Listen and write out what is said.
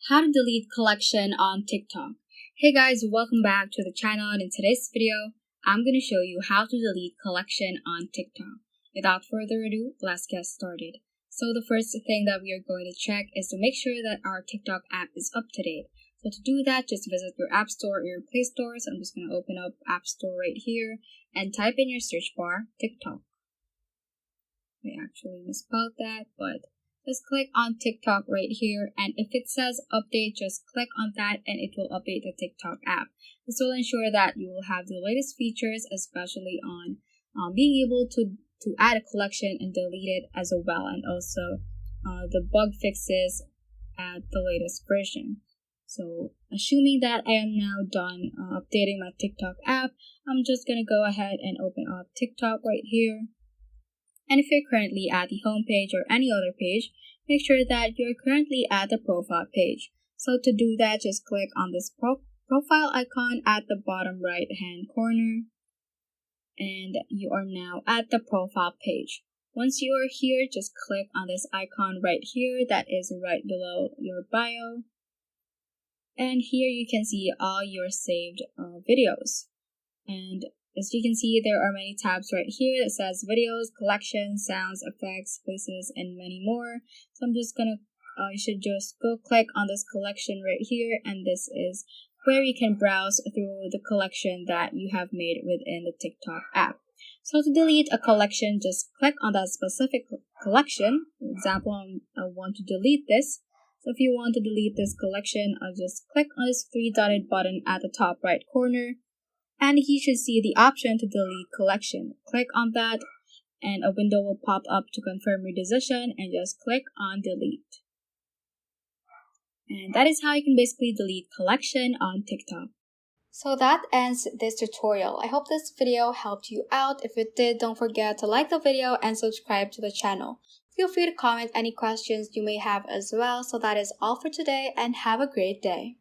How to delete collection on TikTok. Hey guys, welcome back to the channel, and in today's video, I'm going to show you how to delete collection on TikTok. Without further ado, let's get started. So the first thing that we are going to check is to make sure that our TikTok app is up to date. So to do that, just visit your App Store or your Play Store. So I'm just going to open up App Store right here and type in your search bar, TikTok. I actually misspelled that, but just click on TikTok right here, and if it says update, just click on that and it will update the TikTok app. This will ensure that you will have the latest features, especially on being able to add a collection and delete it as well, and also the bug fixes at the latest version. So assuming that I am now done updating my TikTok app, I'm just going to go ahead and open up TikTok right here. And if you're currently at the home page or any other page, make sure that you're currently at the profile page. So to do that, just click on this profile icon at the bottom right hand corner, and you are now at the profile page. Once you are here, just click on this icon right here that is right below your bio. And here you can see all your saved videos. And as you can see, there are many tabs right here that says videos, collections, sounds, effects, places, and many more. So I'm just gonna, you should just go click on this collection right here, and this is where you can browse through the collection that you have made within the TikTok app. So to delete a collection, just click on that specific collection. For example, I want to delete this. So if you want to delete this collection, I'll just click on this three-dotted button at the top right corner, and you should see the option to delete collection. Click on that and a window will pop up to confirm your decision, and just click on delete. And that is how you can basically delete collection on TikTok. So that ends this tutorial. I hope this video helped you out. If it did, don't forget to like the video and subscribe to the channel. Feel free to comment any questions you may have as well. So that is all for today, and have a great day.